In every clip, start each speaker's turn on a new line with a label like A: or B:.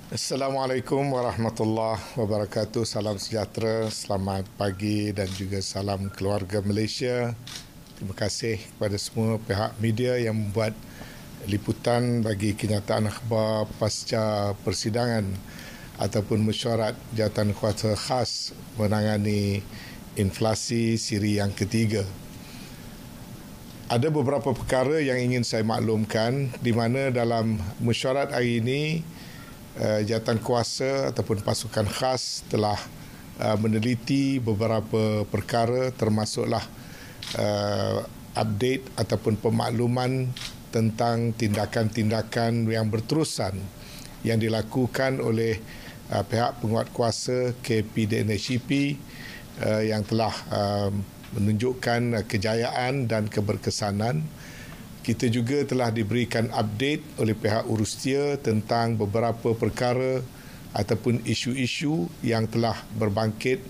A: Assalamualaikum warahmatullahi wabarakatuh. Salam sejahtera, selamat pagi dan juga salam keluarga Malaysia. Terima kasih kepada semua pihak media yang membuat liputan bagi kenyataan akhbar pasca persidangan ataupun mesyuarat Jawatankuasa Khas menangani inflasi siri yang ketiga. Ada beberapa perkara yang ingin saya maklumkan di mana dalam mesyuarat hari ini Jawatankuasa ataupun pasukan khas telah meneliti beberapa perkara termasuklah update ataupun pemakluman tentang tindakan-tindakan yang berterusan yang dilakukan oleh pihak penguatkuasa KPDNHCP yang telah menunjukkan kejayaan dan keberkesanan. Kita juga telah diberikan update oleh pihak Urustia tentang beberapa perkara ataupun isu-isu yang telah berbangkit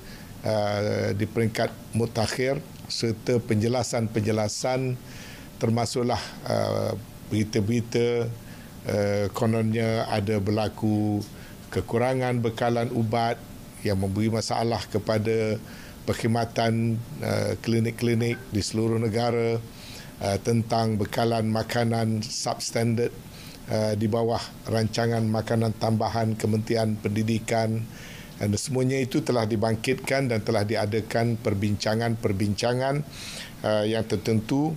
A: di peringkat mutakhir serta penjelasan-penjelasan termasuklah berita-berita kononnya ada berlaku kekurangan bekalan ubat yang memberi masalah kepada perkhidmatan klinik-klinik di seluruh negara, tentang bekalan makanan substandard di bawah rancangan makanan tambahan Kementerian Pendidikan, dan semuanya itu telah dibangkitkan dan telah diadakan perbincangan-perbincangan yang tertentu,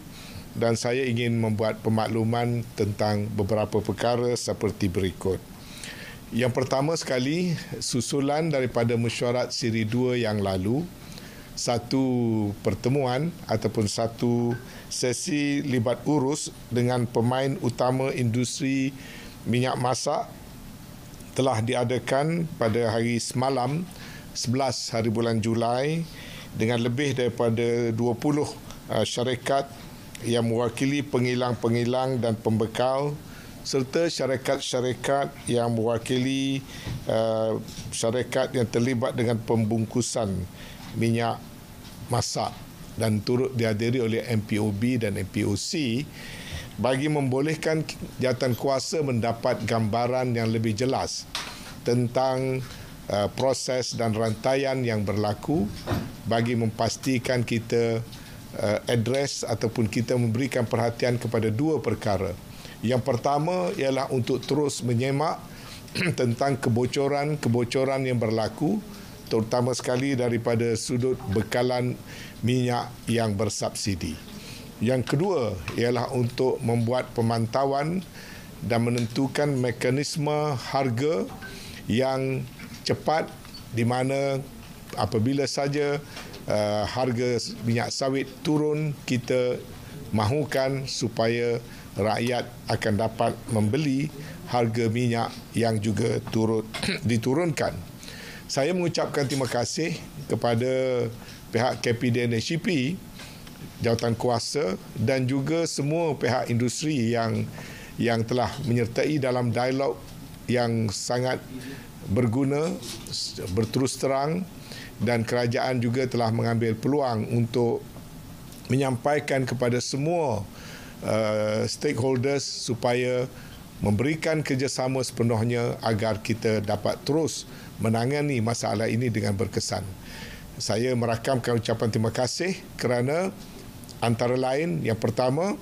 A: dan saya ingin membuat pemakluman tentang beberapa perkara seperti berikut. Yang pertama sekali, susulan daripada mesyuarat siri 2 yang lalu, satu pertemuan ataupun satu sesi libat urus dengan pemain utama industri minyak masak telah diadakan pada hari semalam 11 hari bulan Julai dengan lebih daripada 20 syarikat yang mewakili pengilang-pengilang dan pembekal serta syarikat-syarikat yang mewakili syarikat yang terlibat dengan pembungkusan minyak masak dan turut dihadiri oleh MPOB dan MPOC bagi membolehkan Jawatankuasa mendapat gambaran yang lebih jelas tentang proses dan rantaian yang berlaku bagi memastikan kita address ataupun kita memberikan perhatian kepada dua perkara. Yang pertama ialah untuk terus menyemak tentang kebocoran-kebocoran yang berlaku terutama sekali daripada sudut bekalan minyak yang bersubsidi. Yang kedua ialah untuk membuat pemantauan dan menentukan mekanisme harga yang cepat di mana apabila saja harga minyak sawit turun, kita mahukan supaya rakyat akan dapat membeli harga minyak yang juga turut diturunkan. Saya mengucapkan terima kasih kepada pihak KPDNHCP, Jawatankuasa dan juga semua pihak industri yang telah menyertai dalam dialog yang sangat berguna, berterus terang, dan kerajaan juga telah mengambil peluang untuk menyampaikan kepada semua stakeholders supaya memberikan kerjasama sepenuhnya agar kita dapat terus menangani masalah ini dengan berkesan. Saya merakamkan ucapan terima kasih kerana antara lain yang pertama,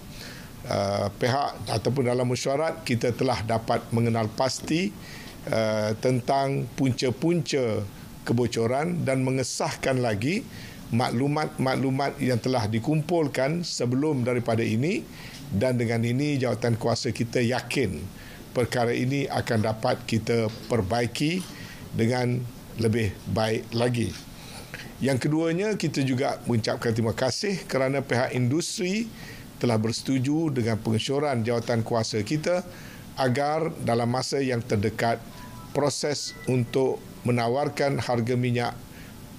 A: pihak ataupun dalam mesyuarat kita telah dapat mengenal pasti tentang punca-punca kebocoran dan mengesahkan lagi maklumat-maklumat yang telah dikumpulkan sebelum daripada ini, dan dengan ini Jawatankuasa kita yakin perkara ini akan dapat kita perbaiki dengan lebih baik lagi. Yang keduanya, kita juga mengucapkan terima kasih kerana pihak industri telah bersetuju dengan pengesyoran Jawatankuasa kita agar dalam masa yang terdekat proses untuk menawarkan harga minyak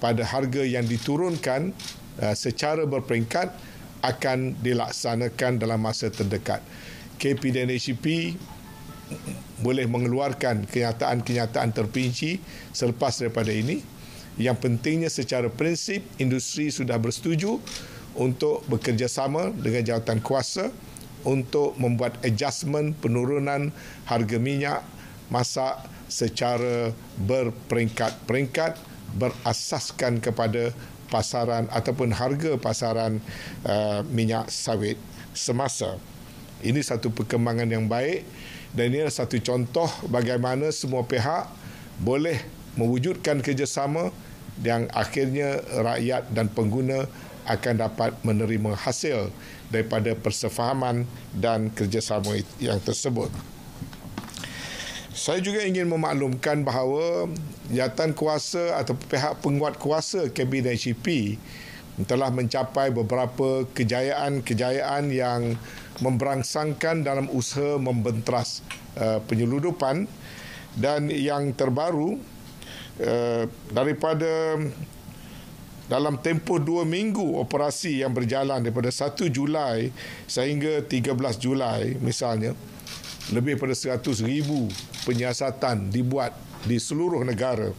A: pada harga yang diturunkan secara berperingkat akan dilaksanakan dalam masa terdekat. KPDNHCP boleh mengeluarkan kenyataan-kenyataan terperinci selepas daripada ini. Yang pentingnya secara prinsip industri sudah bersetuju untuk bekerjasama dengan Jawatankuasa untuk membuat adjustment penurunan harga minyak masak secara berperingkat-peringkat berasaskan kepada pasaran ataupun harga pasaran minyak sawit semasa. Ini satu perkembangan yang baik dan ini adalah satu contoh bagaimana semua pihak boleh mewujudkan kerjasama yang akhirnya rakyat dan pengguna akan dapat menerima hasil daripada persefahaman dan kerjasama yang tersebut. Saya juga ingin memaklumkan bahawa jawatan kuasa atau pihak penguat kuasa Kabinet HEP telah mencapai beberapa kejayaan yang memberangsangkan dalam usaha membenteras penyeludupan, dan yang terbaru daripada dalam tempoh 2 minggu operasi yang berjalan daripada 1 Julai sehingga 13 Julai misalnya, lebih daripada 100,000 penyiasatan dibuat di seluruh negara.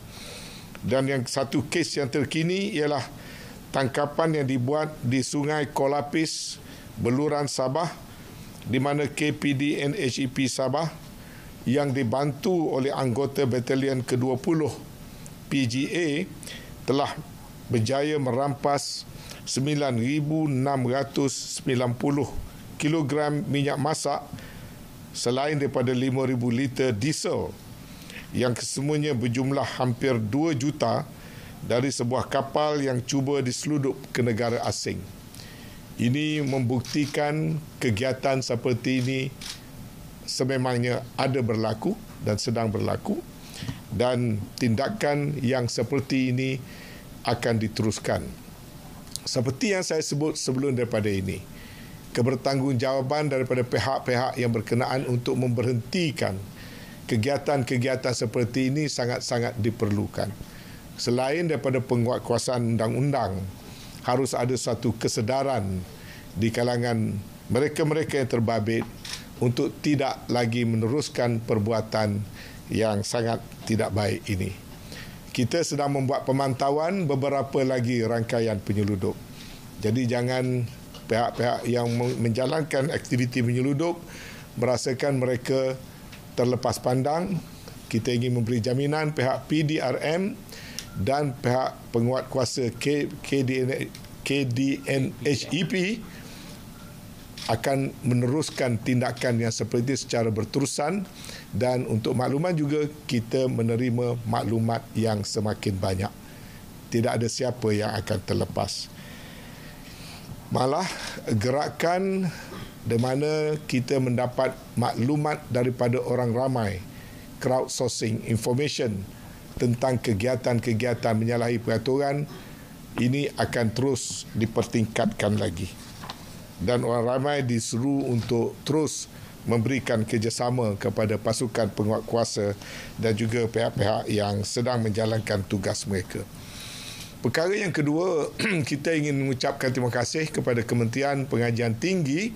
A: Dan yang satu kes yang terkini ialah tangkapan yang dibuat di Sungai Kolapis, Beluran, Sabah, di mana KPDN HEP Sabah yang dibantu oleh anggota Batalion ke-20 PGA telah berjaya merampas 9,690 kilogram minyak masak selain daripada 5,000 liter diesel yang kesemuanya berjumlah hampir 2 juta dari sebuah kapal yang cuba diseludup ke negara asing. Ini membuktikan kegiatan seperti ini sememangnya ada berlaku dan sedang berlaku, dan tindakan yang seperti ini akan diteruskan. Seperti yang saya sebut sebelum daripada ini, kebertanggungjawaban daripada pihak-pihak yang berkenaan untuk memberhentikan kegiatan-kegiatan seperti ini sangat-sangat diperlukan. Selain daripada penguatkuasaan undang-undang, harus ada satu kesedaran di kalangan mereka-mereka yang terbabit untuk tidak lagi meneruskan perbuatan yang sangat tidak baik ini. Kita sedang membuat pemantauan beberapa lagi rangkaian penyeludup. Jadi jangan pihak-pihak yang menjalankan aktiviti penyeludup merasakan mereka terlepas pandang. Kita ingin memberi jaminan pihak PDRM dan pihak penguatkuasa KDNHEP akan meneruskan tindakan yang seperti secara berterusan, dan untuk makluman juga kita menerima maklumat yang semakin banyak. Tidak ada siapa yang akan terlepas. Malah gerakan di mana kita mendapat maklumat daripada orang ramai, crowdsourcing information tentang kegiatan-kegiatan menyalahi peraturan, ini akan terus dipertingkatkan lagi. Dan orang ramai disuruh untuk terus memberikan kerjasama kepada pasukan penguatkuasa dan juga pihak-pihak yang sedang menjalankan tugas mereka. Perkara yang kedua, kita ingin mengucapkan terima kasih kepada Kementerian Pengajian Tinggi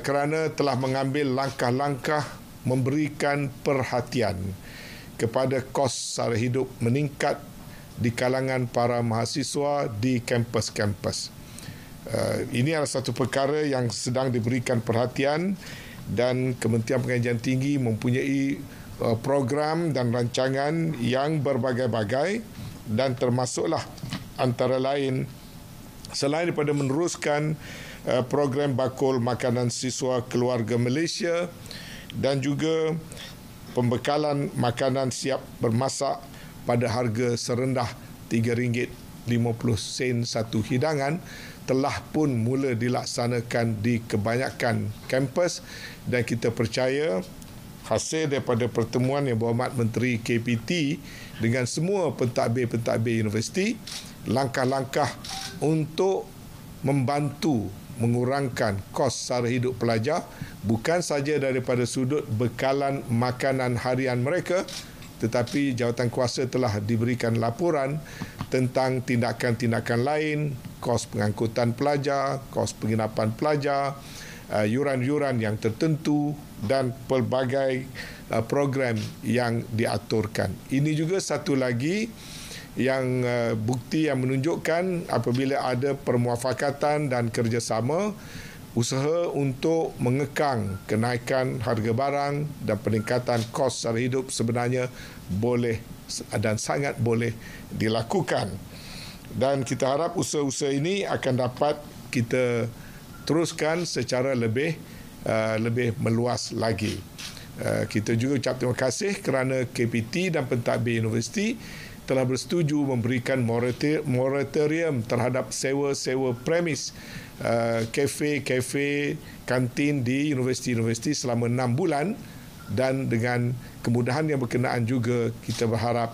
A: kerana telah mengambil langkah-langkah memberikan perhatian kepada kos sara hidup meningkat di kalangan para mahasiswa di kampus-kampus. Ini adalah satu perkara yang sedang diberikan perhatian, dan Kementerian Pengajian Tinggi mempunyai program dan rancangan yang berbagai-bagai, dan termasuklah antara lain selain daripada meneruskan program bakul makanan siswa keluarga Malaysia dan juga pembekalan makanan siap bermasak pada harga serendah RM3.50 satu hidangan telah pun mula dilaksanakan di kebanyakan kampus, dan kita percaya hasil daripada pertemuan Yang Berhormat Menteri KPT dengan semua pentadbir-pentadbir universiti, langkah-langkah untuk membantu mengurangkan kos sara hidup pelajar bukan saja daripada sudut bekalan makanan harian mereka, tetapi jawatankuasa telah diberikan laporan tentang tindakan-tindakan lain, kos pengangkutan pelajar, kos penginapan pelajar, yuran-yuran yang tertentu dan pelbagai program yang diaturkan. Ini juga satu lagi yang bukti yang menunjukkan apabila ada permuafakatan dan kerjasama, usaha untuk mengekang kenaikan harga barang dan peningkatan kos sara hidup sebenarnya boleh dan sangat boleh dilakukan. Dan kita harap usaha-usaha ini akan dapat kita teruskan secara lebih meluas lagi. Kita juga ucap terima kasih kerana KPT dan pentadbir universiti telah bersetuju memberikan moratorium terhadap sewa premis kafe, kantin di universiti-universiti selama 6 bulan, dan dengan kemudahan yang berkenaan juga kita berharap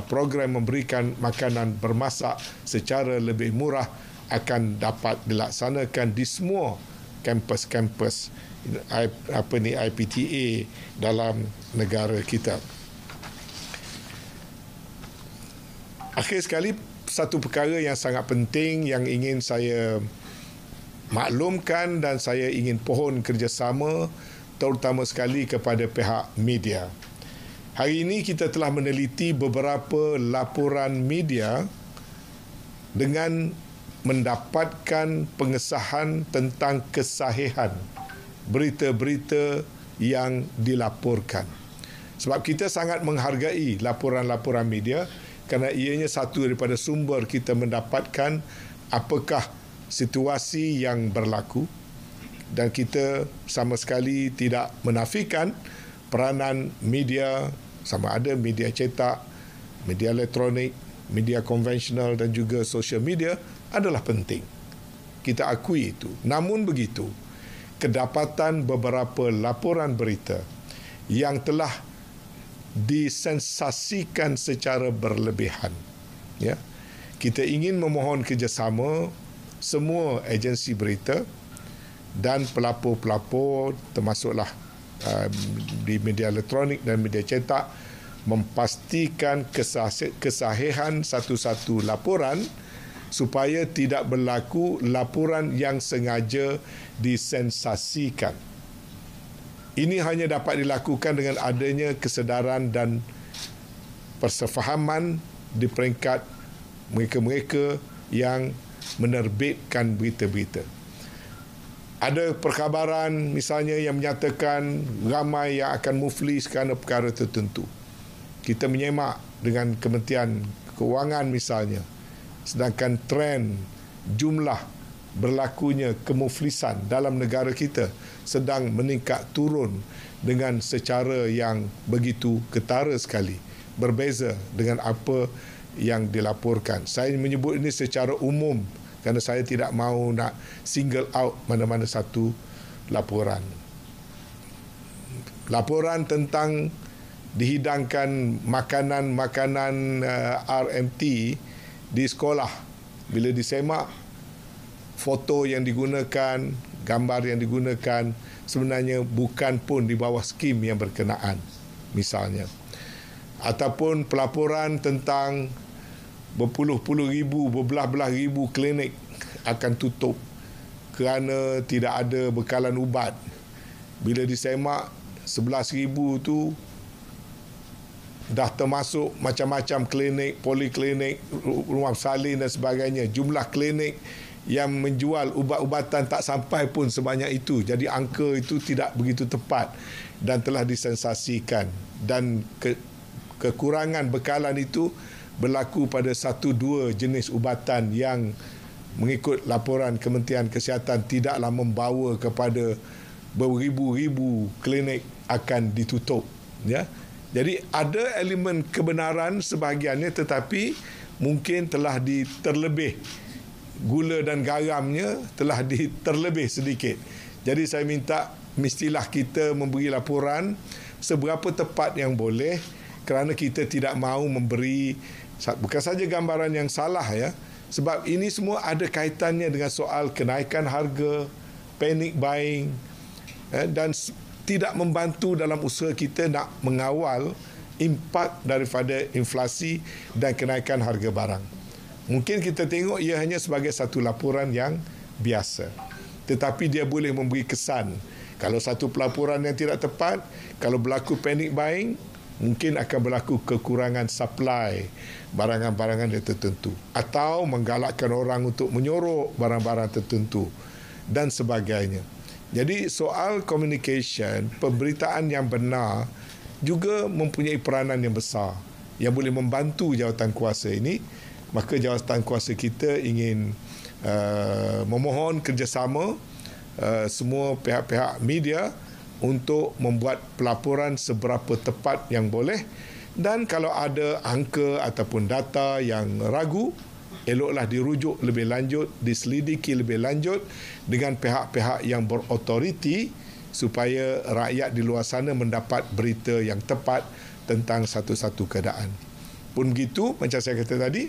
A: program memberikan makanan bermasak secara lebih murah akan dapat dilaksanakan di semua kampus-kampus IPTA dalam negara kita. Akhir sekali, satu perkara yang sangat penting yang ingin saya maklumkan dan saya ingin pohon kerjasama terutama sekali kepada pihak media. Hari ini kita telah meneliti beberapa laporan media dengan mendapatkan pengesahan tentang kesahihan berita-berita yang dilaporkan. Sebab kita sangat menghargai laporan-laporan media kerana ianya satu daripada sumber kita mendapatkan apakah situasi yang berlaku, dan kita sama sekali tidak menafikan peranan media, sama ada media cetak, media elektronik, media konvensional dan juga social media adalah penting. Kita akui itu. Namun begitu, kedapatan beberapa laporan berita yang telah disensasikan secara berlebihan. Ya. Kita ingin memohon kerjasama semua agensi berita dan pelapor-pelapor termasuklah di media elektronik dan media cetak memastikan kesahihan satu-satu laporan supaya tidak berlaku laporan yang sengaja disensasikan. Ini hanya dapat dilakukan dengan adanya kesedaran dan persefahaman di peringkat mereka-mereka yang menerbitkan berita-berita. Ada perkabaran misalnya yang menyatakan ramai yang akan muflis kerana perkara tertentu. Kita menyemak dengan Kementerian Keuangan misalnya, sedangkan trend jumlah berlakunya kemuflisan dalam negara kita sedang meningkat turun dengan secara yang begitu ketara sekali, berbeza dengan apa yang dilaporkan. Saya menyebut ini secara umum kerana saya tidak mahu nak single out mana-mana satu laporan. Laporan tentang dihidangkan makanan-makanan RMT di sekolah, bila disemak foto yang digunakan, gambar yang digunakan sebenarnya bukan pun di bawah skim yang berkenaan misalnya. Ataupun pelaporan tentang berpuluh-puluh ribu, berbelah-belah ribu klinik akan tutup kerana tidak ada bekalan ubat. Bila disemak 11,000 tu dah termasuk macam-macam klinik, poliklinik, rumah salin dan sebagainya. Jumlah klinik yang menjual ubat-ubatan tak sampai pun sebanyak itu. Jadi angka itu tidak begitu tepat dan telah disensasikan. Dan kekurangan bekalan itu berlaku pada 1-2 jenis ubatan yang mengikut laporan Kementerian Kesihatan tidaklah membawa kepada beribu-ribu klinik akan ditutup. Ya. Jadi ada elemen kebenaran sebahagiannya, tetapi mungkin telah terlebih, gula dan garamnya telah terlebih sedikit. Jadi saya minta mestilah kita memberi laporan seberapa tepat yang boleh, kerana kita tidak mahu memberi bukan saja gambaran yang salah, ya, sebab ini semua ada kaitannya dengan soal kenaikan harga, panic buying, dan tidak membantu dalam usaha kita nak mengawal impak daripada inflasi dan kenaikan harga barang. Mungkin kita tengok ia hanya sebagai satu laporan yang biasa, tetapi dia boleh memberi kesan. Kalau satu pelaporan yang tidak tepat, kalau berlaku panic buying, mungkin akan berlaku kekurangan supply barangan-barangan yang tertentu, atau menggalakkan orang untuk menyorok barang-barang tertentu. dan sebagainya. Jadi soal communication, pemberitaan yang benar juga mempunyai peranan yang besar yang boleh membantu jawatan kuasa ini. Maka jawatan kuasa kita ingin memohon kerjasama semua pihak-pihak media untuk membuat pelaporan seberapa tepat yang boleh, dan kalau ada angka ataupun data yang ragu, eloklah dirujuk lebih lanjut, diselidiki lebih lanjut dengan pihak-pihak yang berautoriti supaya rakyat di luar sana mendapat berita yang tepat tentang satu-satu keadaan. Pun begitu, macam saya kata tadi,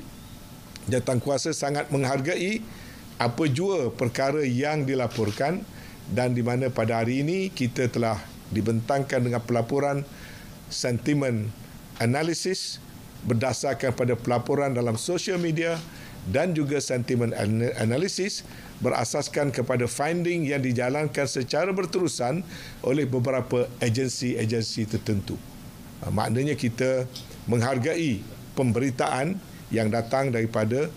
A: jawatankuasa sangat menghargai apa jua perkara yang dilaporkan, dan di mana pada hari ini kita telah dibentangkan dengan pelaporan sentimen analisis berdasarkan pada pelaporan dalam social media dan juga sentimen analisis berasaskan kepada finding yang dijalankan secara berterusan oleh beberapa agensi-agensi tertentu. Maknanya kita menghargai pemberitaan yang datang daripada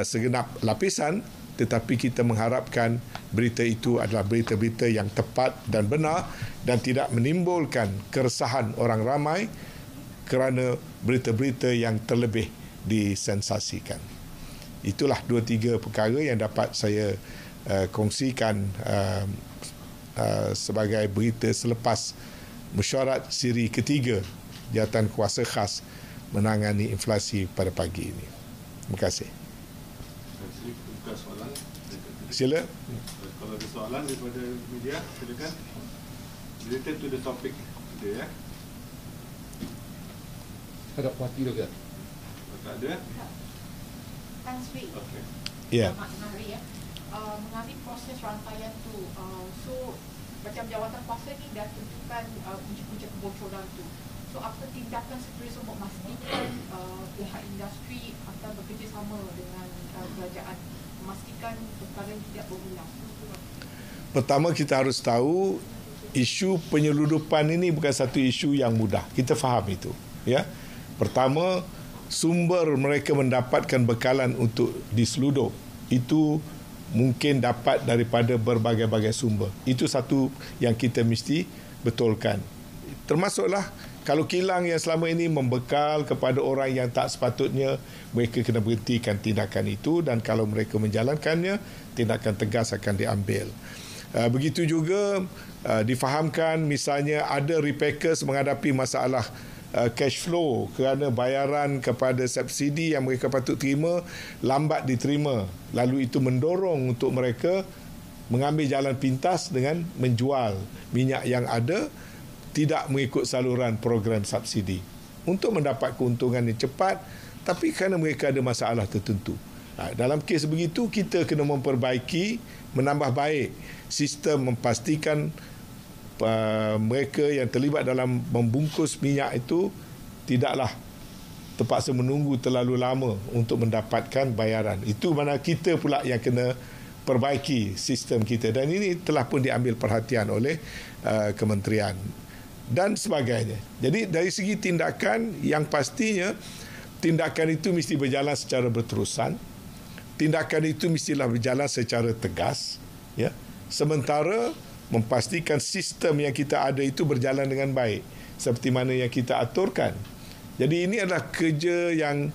A: segenap lapisan, tetapi kita mengharapkan berita itu adalah berita-berita yang tepat dan benar dan tidak menimbulkan keresahan orang ramai kerana berita-berita yang terlebih disensasikan. Itulah 2-3 perkara yang dapat saya kongsikan sebagai berita selepas mesyuarat siri ketiga Jawatan Kuasa Khas menangani inflasi pada pagi ini. Terima kasih. Sila.
B: Kalau ada soalan daripada media, silakan. Related to the topic today, ya.
C: Ada parti juga.
B: Tak ada?
D: Tan Sri.
B: Okey.
A: Ya.
D: Mengenai mengambil proses rantaian tu. So macam jawatan kuasa ni dah tentukan punca-punca kebocoran tu. So apa tindakan seterusnya untuk memastikan pihak industri akan bekerjasama dengan kerajaan memastikan perkara ini tidak berulang?
A: Pertama, kita harus tahu isu penyeludupan ini bukan satu isu yang mudah. Kita faham itu, ya. Pertama, sumber mereka mendapatkan bekalan untuk diseludup itu mungkin dapat daripada berbagai-bagai sumber. Itu satu yang kita mesti betulkan. Termasuklah kalau kilang yang selama ini membekal kepada orang yang tak sepatutnya, mereka kena berhentikan tindakan itu, dan kalau mereka menjalankannya, tindakan tegas akan diambil. Begitu juga difahamkan misalnya ada repackers menghadapi masalah cash flow kerana bayaran kepada subsidi yang mereka patut terima lambat diterima. Lalu itu mendorong untuk mereka mengambil jalan pintas dengan menjual minyak yang ada tidak mengikut saluran program subsidi untuk mendapat keuntungan yang cepat, tapi kerana mereka ada masalah tertentu. Dalam kes begitu, kita kena memperbaiki, menambah baik sistem, memastikan mereka yang terlibat dalam membungkus minyak itu tidaklah terpaksa menunggu terlalu lama untuk mendapatkan bayaran. Itu mana kita pula yang kena perbaiki sistem kita, dan ini telah pun diambil perhatian oleh kementerian dan sebagainya. Jadi dari segi tindakan, yang pastinya tindakan itu mesti berjalan secara berterusan. Tindakan itu mestilah berjalan secara tegas, ya. Sementara memastikan sistem yang kita ada itu berjalan dengan baik seperti mana yang kita aturkan. Jadi ini adalah kerja yang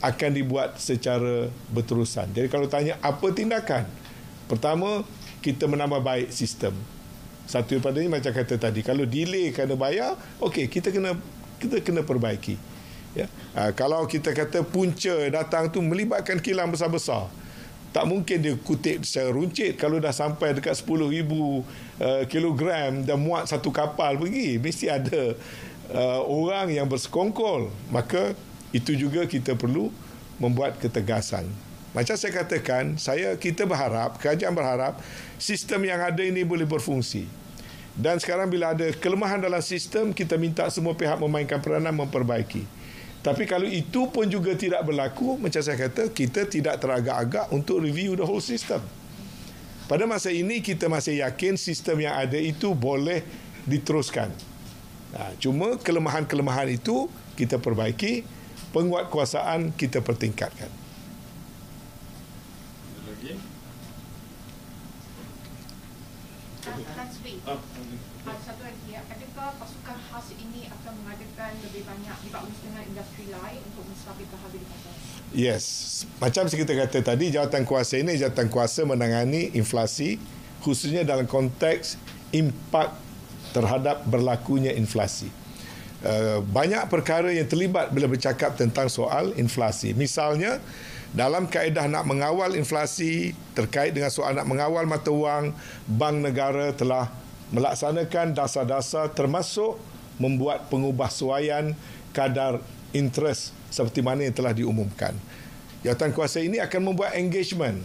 A: akan dibuat secara berterusan. Jadi kalau tanya apa tindakan? Pertama, kita menambah baik sistem. Satu daripadanya macam kata tadi, kalau delay kerana bayar, okey, kita kena perbaiki. Ya. Kalau kita kata punca datang tu melibatkan kilang besar-besar, tak mungkin dia kutip secara runcit. Kalau dah sampai dekat 10,000 kilogram dan muat satu kapal pergi, mesti ada orang yang bersekongkol. Maka itu juga kita perlu membuat ketegasan. Macam saya katakan, kita berharap, kerajaan berharap sistem yang ada ini boleh berfungsi. Dan sekarang bila ada kelemahan dalam sistem, kita minta semua pihak memainkan peranan memperbaiki. Tapi kalau itu pun juga tidak berlaku, macam saya kata, kita tidak teragak-agak untuk review the whole system. Pada masa ini, kita masih yakin sistem yang ada itu boleh diteruskan. Cuma kelemahan-kelemahan itu kita perbaiki, penguatkuasaan kita pertingkatkan.
B: Ada lagi?
D: Satu lagi ya, adakah pasukan khas ini akan mengadakan lebih banyak dibagus dengan industri lain untuk menstabilkan harga di pasar?
A: Yes, macam kita kata tadi, jawatan kuasa ini jawatan kuasa menangani inflasi, khususnya dalam konteks impak terhadap berlakunya inflasi. Banyak perkara yang terlibat bila bercakap tentang soal inflasi. Misalnya, dalam kaedah nak mengawal inflasi, terkait dengan soal nak mengawal mata wang, Bank Negara telah melaksanakan dasar-dasar termasuk membuat pengubahsuaian kadar interest seperti mana yang telah diumumkan. Jawatan kuasa ini akan membuat engagement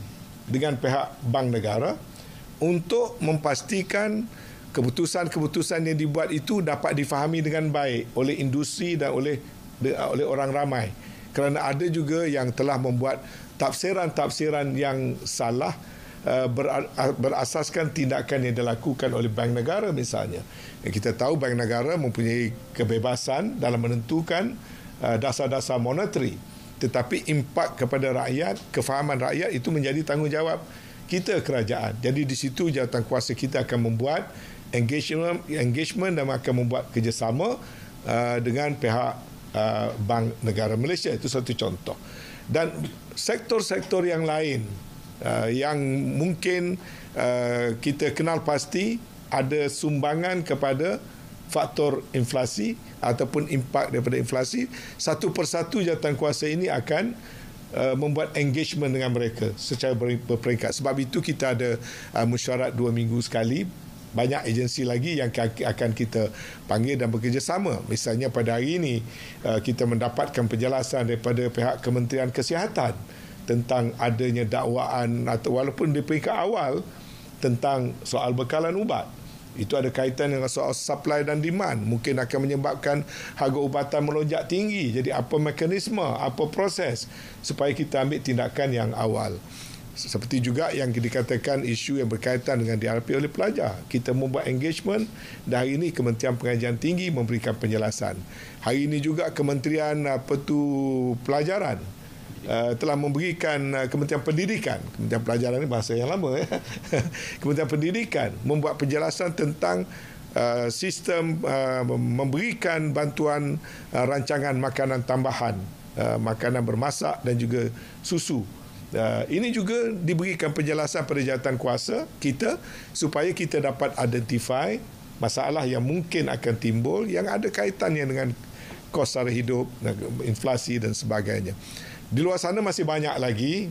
A: dengan pihak Bank Negara untuk memastikan keputusan-keputusan yang dibuat itu dapat difahami dengan baik oleh industri dan oleh orang ramai. Kerana ada juga yang telah membuat tafsiran-tafsiran yang salah berasaskan tindakan yang dilakukan oleh Bank Negara misalnya. Kita tahu Bank Negara mempunyai kebebasan dalam menentukan dasar-dasar monetary, tetapi impak kepada rakyat, kefahaman rakyat itu menjadi tanggungjawab kita kerajaan. Jadi di situ jawatan kuasa kita akan membuat engagement dan akan membuat kerjasama dengan pihak Bank Negara Malaysia. Itu satu contoh. Dan sektor-sektor yang lain yang mungkin kita kenal pasti ada sumbangan kepada faktor inflasi ataupun impak daripada inflasi, satu persatu jawatan kuasa ini akan membuat engagement dengan mereka secara berperingkat. Sebab itu kita ada mesyuarat 2 minggu sekali. Banyak agensi lagi yang akan kita panggil dan bekerjasama. Misalnya pada hari ini kita mendapatkan penjelasan daripada pihak Kementerian Kesihatan tentang adanya dakwaan atau walaupun di peringkat awal tentang soal bekalan ubat. Itu ada kaitan dengan soal supply dan demand. Mungkin akan menyebabkan harga ubatan melonjak tinggi. Jadi apa mekanisme, apa proses supaya kita ambil tindakan yang awal. Seperti juga yang dikatakan isu yang berkaitan dengan DRP oleh pelajar. Kita membuat engagement dan hari ini Kementerian Pengajian Tinggi memberikan penjelasan. Hari ini juga Kementerian Pelajaran telah memberikan Kementerian Pendidikan, Kementerian Pelajaran ini bahasa yang lama Kementerian Pendidikan membuat penjelasan tentang sistem memberikan bantuan rancangan makanan tambahan, makanan bermasak dan juga susu. Ini juga diberikan penjelasan pada jawatan kuasa kita supaya kita dapat identify masalah yang mungkin akan timbul yang ada kaitannya dengan kos sara hidup, inflasi dan sebagainya. Di luar sana masih banyak lagi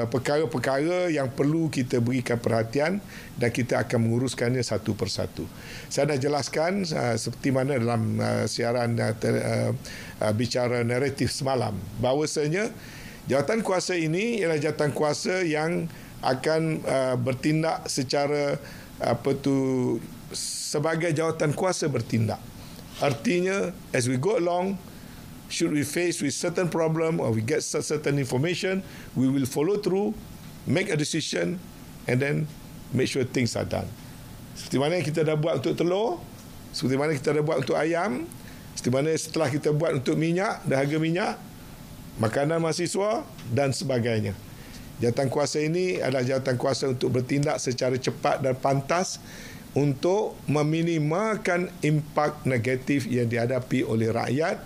A: perkara-perkara yang perlu kita berikan perhatian dan kita akan menguruskannya satu persatu. Saya dah jelaskan seperti mana dalam siaran bicara naratif semalam bahawasanya jawatan kuasa ini ialah jawatan kuasa yang akan bertindak secara sebagai jawatan kuasa bertindak. Artinya as we go along, should we face with certain problem or we get certain information, we will follow through, make a decision and then make sure things are done. Seperti mana yang kita dah buat untuk telur, seperti mana kita dah buat untuk ayam, seperti mana setelah kita buat untuk minyak, dahaga minyak, makanan mahasiswa dan sebagainya. Jawatan kuasa ini adalah jawatan kuasa untuk bertindak secara cepat dan pantas untuk meminimalkan impak negatif yang dihadapi oleh rakyat.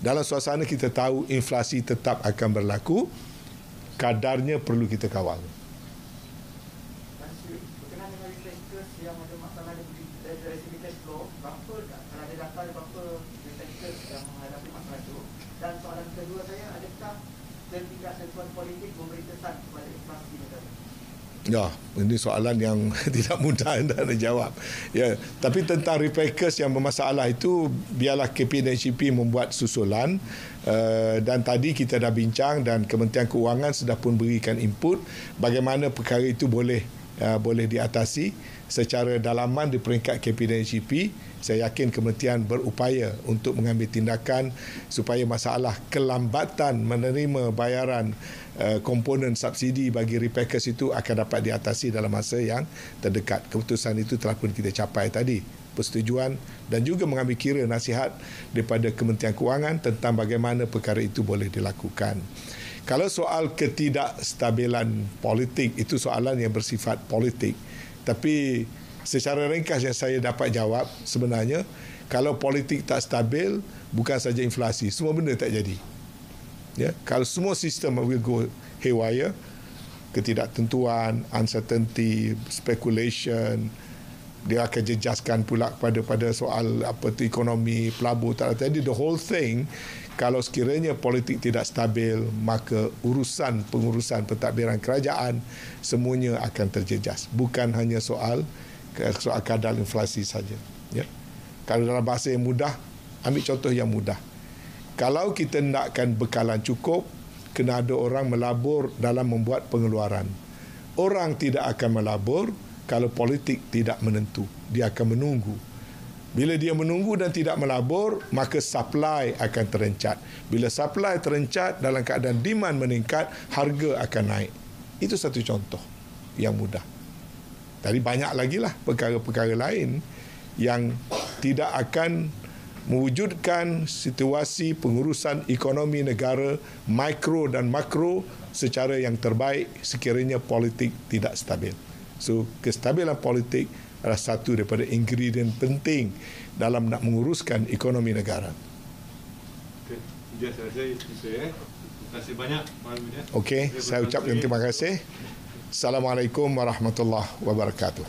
A: Dalam suasana kita tahu inflasi tetap akan berlaku, kadarnya perlu kita kawal.
C: Berkenaan dengan reflectors yang ada masalah dari resipi cash flow, berapa kalau ada data berapa reflectors yang menghadapi masalah itu? Dan soalan kedua saya, adakah sentuhan politik memberi kesan kepada inflasi negara?
A: Ya, ini soalan yang tidak mudah anda nak jawab. Ya, tapi tentang repackers yang bermasalah itu biarlah KPDHP membuat susulan dan tadi kita dah bincang dan Kementerian Keuangan sudah pun berikan input bagaimana perkara itu boleh diatasi secara dalaman di peringkat KPDHP. Saya yakin kementerian berupaya untuk mengambil tindakan supaya masalah kelambatan menerima bayaran komponen subsidi bagi repackers itu akan dapat diatasi dalam masa yang terdekat. Keputusan itu telah pun kita capai tadi, persetujuan dan juga mengambil kira nasihat daripada Kementerian Keuangan tentang bagaimana perkara itu boleh dilakukan. Kalau soal ketidakstabilan politik, itu soalan yang bersifat politik. Tapi secara ringkas yang saya dapat jawab, sebenarnya kalau politik tak stabil, bukan saja inflasi, semua benda tak jadi. Ya, kalau semua sistem will go haywire, ketidaktentuan, uncertainty, speculation, dia akan jejaskan pula pada soal apa tu ekonomi, pelabur tak ada. Jadi the whole thing, kalau sekiranya politik tidak stabil, maka pengurusan pentadbiran kerajaan semuanya akan terjejas. Bukan hanya soal kadar inflasi saja. Ya. Kalau dalam bahasa yang mudah, ambil contoh yang mudah. Kalau kita nakkan bekalan cukup, kena ada orang melabur dalam membuat pengeluaran. Orang tidak akan melabur kalau politik tidak menentu. Dia akan menunggu. Bila dia menunggu dan tidak melabur, maka supply akan terencat. Bila supply terencat dalam keadaan demand meningkat, harga akan naik. Itu satu contoh yang mudah. Tadi banyak lagi lah perkara-perkara lain yang tidak akan mewujudkan situasi pengurusan ekonomi negara mikro dan makro secara yang terbaik sekiranya politik tidak stabil. So, kestabilan politik adalah satu daripada ingredient penting dalam nak menguruskan ekonomi negara.
B: Okey, saya rasa itu ya. Terima kasih banyak Puan Media.
A: Okey, saya ucapkan terima kasih. Assalamualaikum warahmatullahi wabarakatuh.